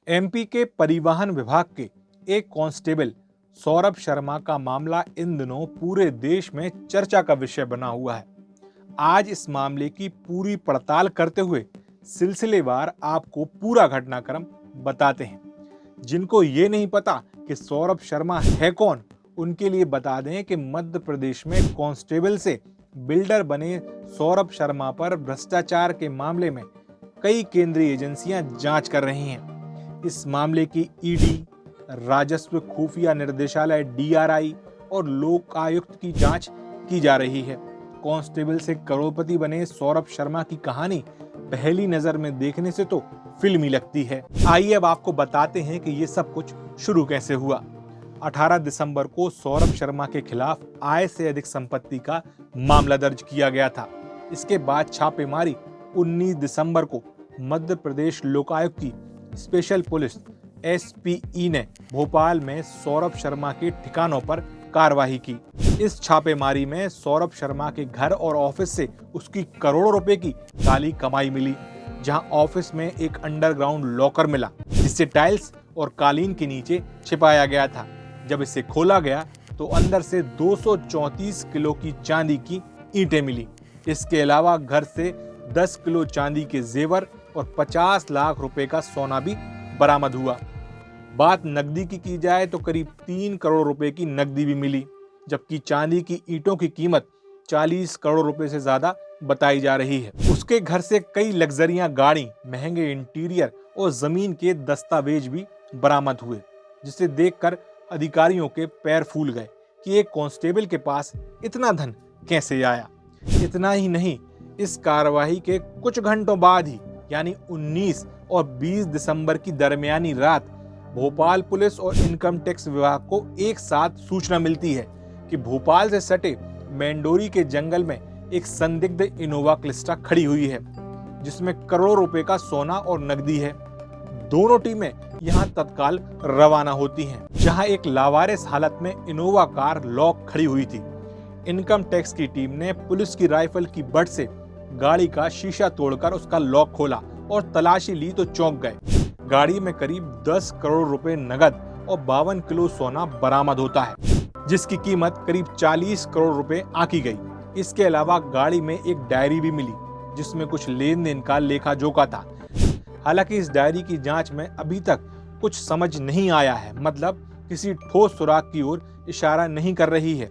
MP के परिवहन विभाग के एक कांस्टेबल सौरभ शर्मा का मामला इन दिनों पूरे देश में चर्चा का विषय बना हुआ है। आज इस मामले की पूरी पड़ताल करते हुए सिलसिलेवार आपको पूरा घटनाक्रम बताते हैं। जिनको ये नहीं पता कि सौरभ शर्मा है कौन, उनके लिए बता दें कि मध्य प्रदेश में कांस्टेबल से बिल्डर बने सौरभ शर्मा पर भ्रष्टाचार के मामले में कई केंद्रीय एजेंसियां जांच कर रही हैं। इस मामले की ईडी, राजस्व खुफिया निर्देशालय डीआरआई और लोकायुक्त की जांच की जा रही है। कांस्टेबल से करोड़पति बने सौरभ शर्मा की कहानी पहली नजर में देखने से तो फिल्मी लगती है। आइए अब आपको बताते हैं कि ये सब कुछ शुरू कैसे हुआ। 18 दिसंबर को सौरभ शर्मा के खिलाफ आय से अधिक संपत्ति का मामला दर्ज किया गया था। इसके बाद छापेमारी 19 दिसंबर को मध्य प्रदेश लोकायुक्त की स्पेशल पुलिस एसपीई ने भोपाल में सौरभ शर्मा के ठिकानों पर कार्रवाई की। इस छापेमारी में सौरभ शर्मा के घर और ऑफिस से उसकी करोड़ों रुपए की काली कमाई मिली, जहां ऑफिस में एक अंडरग्राउंड लॉकर मिला जिसे टाइल्स और कालीन के नीचे छिपाया गया था। जब इसे खोला गया तो अंदर से 234 किलो की चांदी की ईंटें मिली। इसके अलावा घर से 10 किलो चांदी के जेवर और 50 लाख रुपए का सोना भी बरामद हुआ। बात नकदी की जाए तो करीब 3 करोड़ रुपए की नकदी भी मिली, जबकि चांदी की ईंटों की कीमत 40 करोड़ रुपए से ज्यादा बताई जा रही है। उसके घर से कई लग्जरियां गाड़ी, महंगे इंटीरियर और जमीन के दस्तावेज भी बरामद हुए, जिसे देखकर अधिकारियों के पैर फूल गए कि एक कांस्टेबल के पास इतना धन कैसे आया। इतना ही नहीं, इस कार्रवाई के कुछ घंटों बाद ही यानी 19 और 20 दिसंबर की दरमियानी रात भोपाल पुलिस और इनकम टैक्स विभाग को एक साथ सूचना मिलती है कि भोपाल से सटे मैंडोरी के जंगल में एक संदिग्ध इनोवा क्लिस्टा खड़ी हुई है, जिसमें करोड़ों रुपए का सोना और नकदी है। दोनों टीमें यहां तत्काल रवाना होती हैं, जहां एक लावारिस हालत में इनोवा कार लॉक खड़ी हुई थी। इनकम टैक्स की टीम ने पुलिस की राइफल की बट से गाड़ी का शीशा तोड़कर उसका लॉक खोला और तलाशी ली तो चौंक गए। गाड़ी में करीब 10 करोड़ रुपए नगद और 52 किलो सोना बरामद होता है, जिसकी कीमत करीब 40 करोड़ रुपए आंकी गई। इसके अलावा गाड़ी में एक डायरी भी मिली, जिसमें कुछ लेन देन का लेखा जोखा था। हालांकि इस डायरी की जांच में अभी तक कुछ समझ नहीं आया है, मतलब किसी ठोस सुराग की ओर इशारा नहीं कर रही है।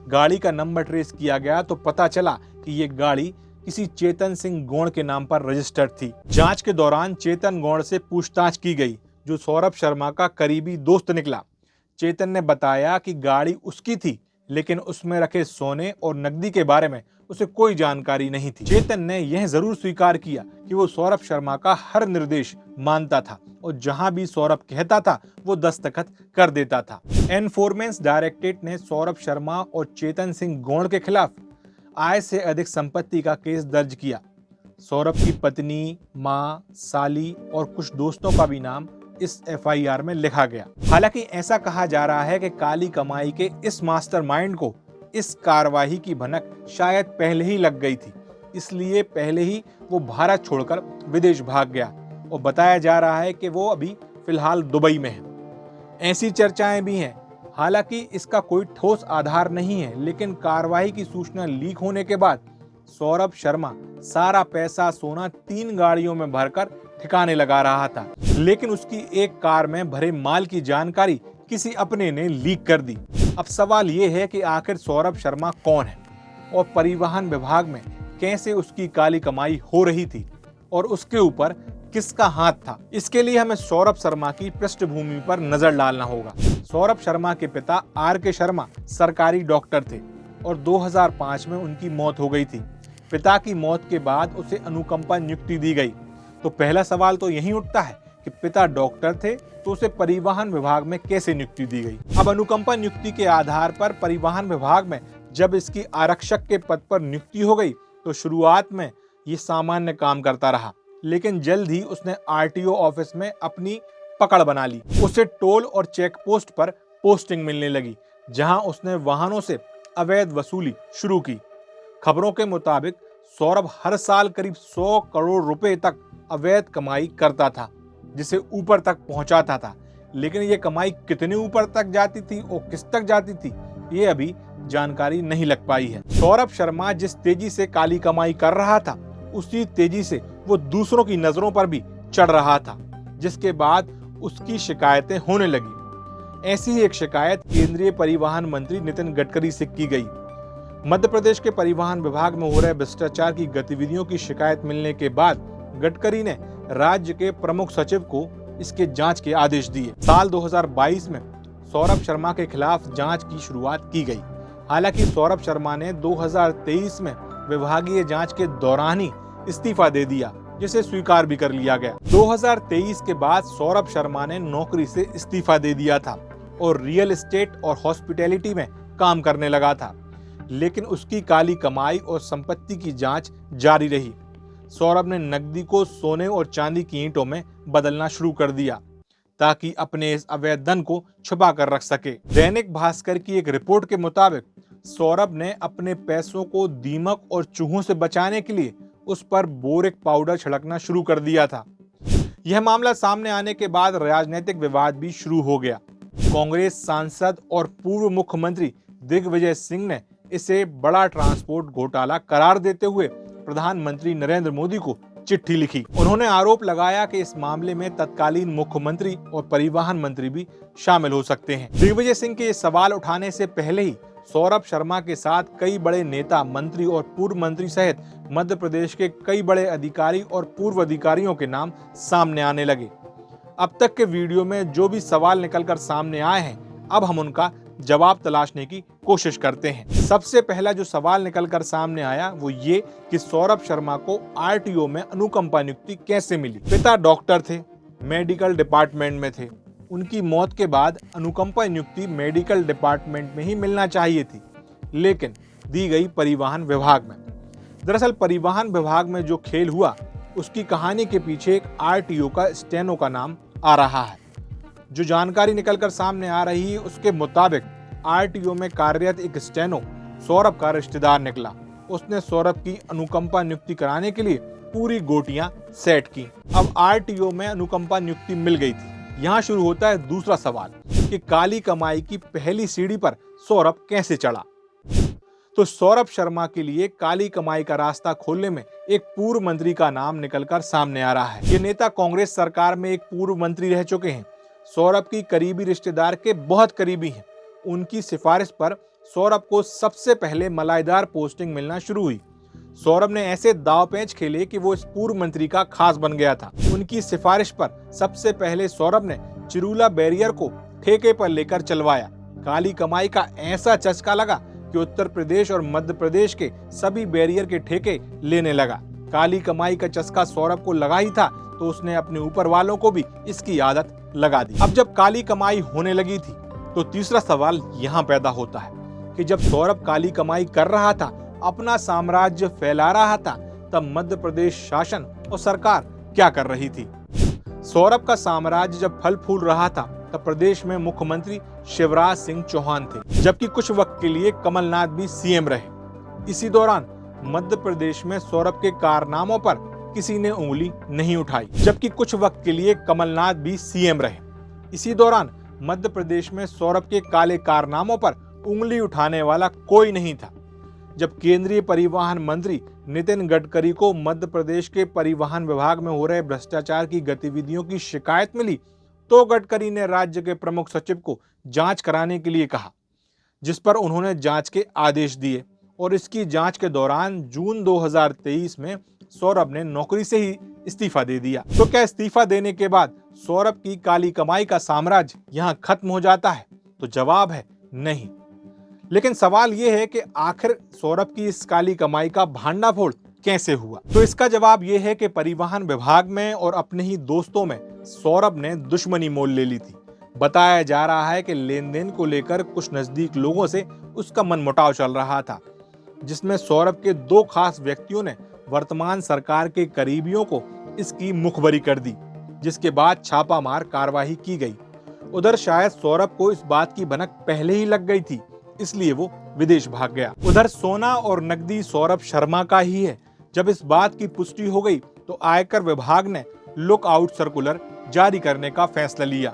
गाड़ी का नंबर ट्रेस किया गया तो पता चला कि ये गाड़ी किसी चेतन सिंह गौड़ के नाम पर रजिस्टर्ड थी। जांच के दौरान चेतन गौड़ से पूछताछ की गई, जो सौरभ शर्मा का करीबी दोस्त निकला। चेतन ने बताया कि गाड़ी उसकी थी, लेकिन उसमें रखे सोने और नकदी के बारे में उसे कोई जानकारी नहीं थी। चेतन ने यह जरूर स्वीकार किया कि वो सौरभ शर्मा का हर निर्देश मानता था और जहां भी सौरभ कहता था वो दस्तखत कर देता था। एनफोर्समेंट डायरेक्टरेट ने सौरभ शर्मा और चेतन सिंह गौड़ के खिलाफ आय से अधिक संपत्ति का केस दर्ज किया। सौरभ की पत्नी, मां, साली और कुछ दोस्तों का भी नाम इस एफआईआर में लिखा गया। हालांकि ऐसा कहा जा रहा है कि काली कमाई के इस मास्टरमाइंड को इस कार्रवाई की भनक शायद पहले ही लग गई थी, इसलिए पहले ही वो भारत छोड़कर विदेश भाग गया और बताया जा रहा है कि वो अभी फिलहाल दुबई में है। ऐसी चर्चाएं भी हैं। हालांकि इसका कोई ठोस आधार नहीं है, लेकिन कार्रवाई की सूचना लीक होने के बाद सौरभ शर्मा सारा पैसा सोना 3 गाड़ियों में भरकर ठिकाने लगा रहा था, लेकिन उसकी एक कार में भरे माल की जानकारी किसी अपने ने लीक कर दी। अब सवाल ये है कि आखिर सौरभ शर्मा कौन है और परिवहन विभाग में कैसे उसकी काली कमाई हो रही थी और उसके ऊपर किसका हाथ था। इसके लिए हमें सौरभ शर्मा की पृष्ठभूमि पर नजर डालना होगा। सौरभ शर्मा के पिता आर.के. शर्मा सरकारी डॉक्टर थे और 2005 में उनकी मौत हो गई थी। पिता की मौत के बाद उसे अनुकंपा नियुक्ति दी गई। तो पहला सवाल तो यही उठता है कि पिता डॉक्टर थे तो उसे परिवहन विभाग में कैसे नियुक्ति दी गई। अब अनुकंपा नियुक्ति के आधार पर परिवहन विभाग में जब इसकी आरक्षक के पद पर नियुक्ति हो गई तो शुरुआत में ये सामान्य काम करता रहा, लेकिन जल्द ही उसने आरटीओ ऑफिस में अपनी पकड़ बना ली। उसे टोल और चेक पोस्ट पर पोस्टिंग मिलने लगी, जहां उसने वाहनों से अवैध वसूली शुरू की। खबरों के मुताबिक सौरभ हर साल करीब 100 करोड़ रुपए तक अवैध कमाई करता था। जिसे ऊपर तक पहुंचाता था, लेकिन ये कमाई कितने ऊपर तक जाती थी और किस तक जाती थी, ये अभी जानकारी नहीं लग पाई है। सौरभ शर्मा जिस तेजी से काली कमाई कर रहा था, उसी तेजी से वो दूसरों की नजरों पर भी चढ़ रहा था, जिसके बाद उसकी शिकायतें होने लगी। ऐसी ही एक शिकायत केंद्रीय परिवहन मंत्री नितिन गडकरी से की गई। मध्य प्रदेश के परिवहन विभाग में हो रहे भ्रष्टाचार की गतिविधियों की शिकायत मिलने के बाद गडकरी ने राज्य के प्रमुख सचिव को इसके जांच के आदेश दिए। साल 2022 में सौरभ शर्मा के खिलाफ जांच की शुरुआत की गई। हालांकि सौरभ शर्मा ने 2023 में विभागीय जांच के दौरान ही इस्तीफा दे दिया, जिसे स्वीकार भी कर लिया गया। 2023 के बाद सौरभ शर्मा ने नौकरी से इस्तीफा दे दिया था और रियल एस्टेट और हॉस्पिटैलिटी में काम करने लगा था, लेकिन उसकी काली कमाई और संपत्ति की जांच जारी रही। सौरभ ने नकदी को सोने और चांदी की ईंटों में बदलना शुरू कर दिया ताकि अपने इस अवैध धन को छुपा कर रख सके। दैनिक भास्कर की एक रिपोर्ट के मुताबिक सौरभ ने अपने पैसों को दीमक और चूहों से बचाने के लिए उस पर बोरिक पाउडर छिड़कना शुरू कर दिया था। यह मामला सामने आने के बाद राजनीतिक विवाद भी शुरू हो गया। कांग्रेस सांसद और पूर्व मुख्यमंत्री दिग्विजय सिंह ने इसे बड़ा ट्रांसपोर्ट घोटाला करार देते हुए प्रधानमंत्री नरेंद्र मोदी को चिट्ठी लिखी। उन्होंने आरोप लगाया कि इस मामले में तत्कालीन मुख्यमंत्री और परिवहन मंत्री भी शामिल हो सकते हैं। दिग्विजय सिंह के सवाल उठाने से पहले ही सौरभ शर्मा के साथ कई बड़े नेता, मंत्री और पूर्व मंत्री सहित मध्य प्रदेश के कई बड़े अधिकारी और पूर्व अधिकारियों के नाम सामने आने लगे। अब तक के वीडियो में जो भी सवाल निकलकर सामने आए हैं, अब हम उनका जवाब तलाशने की कोशिश करते हैं। सबसे पहला जो सवाल निकलकर सामने आया वो ये कि सौरभ शर्मा को आरटीओ में अनुकंपा नियुक्ति कैसे मिली। पिता डॉक्टर थे, मेडिकल डिपार्टमेंट में थे। उनकी मौत के बाद अनुकंपा नियुक्ति मेडिकल डिपार्टमेंट में ही मिलना चाहिए थी, लेकिन दी गई परिवहन विभाग में। दरअसल परिवहन विभाग में जो खेल हुआ, उसकी कहानी के पीछे एक आरटीओ का स्टेनो का नाम आ रहा है। जो जानकारी निकलकर सामने आ रही है उसके मुताबिक आरटीओ में कार्यरत एक स्टेनो सौरभ का रिश्तेदार निकला। उसने सौरभ की अनुकंपा नियुक्ति कराने के लिए पूरी गोटियां सेट की। अब आरटीओ में अनुकंपा नियुक्ति मिल गई थी। यहाँ शुरू होता है दूसरा सवाल कि काली कमाई की पहली सीढ़ी पर सौरभ कैसे चढ़ा। तो सौरभ शर्मा के लिए काली कमाई का रास्ता खोलने में एक पूर्व मंत्री का नाम निकलकर सामने आ रहा है। ये नेता कांग्रेस सरकार में एक पूर्व मंत्री रह चुके हैं, सौरभ की करीबी रिश्तेदार के बहुत करीबी हैं। उनकी सिफारिश पर सौरभ को सबसे पहले मलाईदार पोस्टिंग मिलना शुरू हुई। सौरभ ने ऐसे दाव पेच खेले कि वो इस पूर्व मंत्री का खास बन गया था। उनकी सिफारिश पर सबसे पहले सौरभ ने चिरूला बैरियर को ठेके पर लेकर चलवाया। काली कमाई का ऐसा चस्का लगा कि उत्तर प्रदेश और मध्य प्रदेश के सभी बैरियर के ठेके लेने लगा। काली कमाई का चस्का सौरभ को लगा ही था तो उसने अपने ऊपर वालों को भी इसकी आदत लगा दी। अब जब काली कमाई होने लगी थी तो तीसरा सवाल यहाँ पैदा होता है कि जब सौरभ काली कमाई कर रहा था, अपना साम्राज्य फैला रहा था, तब मध्य प्रदेश शासन और सरकार क्या कर रही थी। सौरभ का साम्राज्य जब फल फूल रहा था तब प्रदेश में मुख्यमंत्री शिवराज सिंह चौहान थे, जबकि कुछ वक्त के लिए कमलनाथ भी सीएम रहे। इसी दौरान मध्य प्रदेश में सौरभ के कारनामों पर किसी ने उंगली नहीं उठाई, जबकि कुछ वक्त के लिए कमलनाथ भी सीएम रहे। इसी दौरान मध्य प्रदेश में सौरभ के काले कारनामों पर उंगली उठाने वाला कोई नहीं था। जब केंद्रीय परिवहन मंत्री नितिन गडकरी को मध्य प्रदेश के परिवहन विभाग में हो रहे भ्रष्टाचार की गतिविधियों की शिकायत मिली, तो गडकरी ने राज्य के प्रमुख सचिव को जांच कराने के लिए कहा, जिस पर उन्होंने जांच के आदेश दिए। और इसकी जांच के दौरान जून 2023 में सौरभ ने नौकरी से ही इस्तीफा दे दिया। तो क्या इस्तीफा देने के बाद सौरभ की काली कमाई का साम्राज्य यहाँ खत्म हो जाता है? तो जवाब है नहीं। लेकिन सवाल यह है कि आखिर सौरभ की इस काली कमाई का भांडाफोड़ कैसे हुआ? तो इसका जवाब यह है कि परिवहन विभाग में और अपने ही दोस्तों में सौरभ ने दुश्मनी मोल ले ली थी। बताया जा रहा है कि लेन देन को लेकर कुछ नजदीक लोगों से उसका मनमुटाव चल रहा था, जिसमें सौरभ के दो खास व्यक्तियों ने वर्तमान सरकार के करीबियों को इसकी मुखबरी कर दी, जिसके बाद छापामार कार्रवाई की गई। उधर शायद सौरभ को इस बात की भनक पहले ही लग गई थी, इसलिए वो विदेश भाग गया। उधर सोना और नकदी सौरभ शर्मा का ही है। जब इस बात की पुष्टि हो गई तो आयकर विभाग ने लुकआउट सर्कुलर जारी करने का फैसला लिया।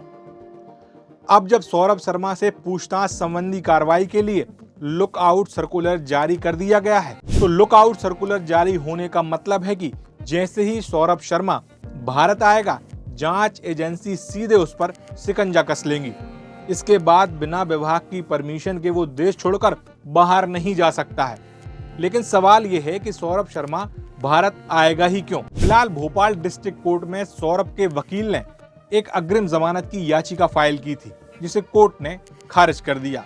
अब जब सौरभ शर्मा से पूछताछ संबंधी कार्रवाई के लिए लुकआउट सर्कुलर जारी कर दिया गया है, तो लुकआउट सर्कुलर जारी होने का मतलब है कि जैसे ही सौरभ शर्मा भारत आएगा, जांच एजेंसी सीधे उस पर शिकंजा कस लेंगी। इसके बाद बिना विभाग की परमिशन के वो देश छोड़कर बाहर नहीं जा सकता है। लेकिन सवाल ये है कि सौरभ शर्मा भारत आएगा ही क्यों? फिलहाल भोपाल डिस्ट्रिक्ट कोर्ट में सौरभ के वकील ने एक अग्रिम जमानत की याचिका फाइल की थी, जिसे कोर्ट ने खारिज कर दिया।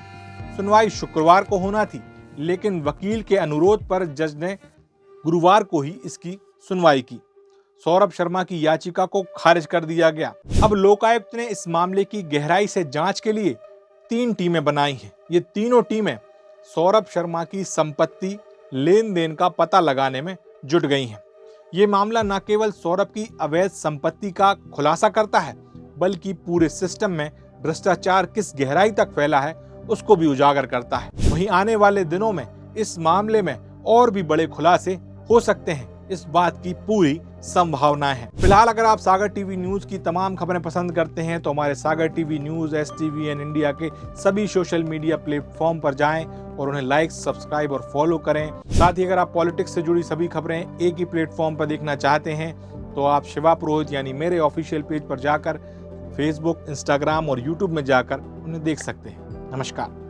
सुनवाई शुक्रवार को होना थी, लेकिन वकील के अनुरोध पर जज ने गुरुवार को ही इसकी सुनवाई की। सौरभ शर्मा की याचिका को खारिज कर दिया गया। अब लोकायुक्त ने इस मामले की गहराई से जांच के लिए 3 टीमें बनाई हैं। ये तीनों टीमें सौरभ शर्मा की संपत्ति, लेन देन का पता लगाने में जुट गई हैं। ये मामला न केवल सौरभ की अवैध संपत्ति का खुलासा करता है, बल्कि पूरे सिस्टम में भ्रष्टाचार किस गहराई तक फैला है उसको भी उजागर करता है। वहीं आने वाले दिनों में इस मामले में और भी बड़े खुलासे हो सकते हैं, इस बात की पूरी संभावनाएं हैं। फिलहाल अगर आप सागर टीवी न्यूज की तमाम खबरें पसंद करते हैं तो हमारे सागर टीवी न्यूज, STVN इंडिया के सभी सोशल मीडिया प्लेटफॉर्म पर जाएं और उन्हें लाइक, सब्सक्राइब और फॉलो करें। साथ ही अगर आप पॉलिटिक्स से जुड़ी सभी खबरें एक ही प्लेटफॉर्म पर देखना चाहते हैं तो आप शिवा पुरोहित यानी मेरे ऑफिशियल पेज पर जाकर फेसबुक, इंस्टाग्राम और यूट्यूब में जाकर उन्हें देख सकते हैं। नमस्कार।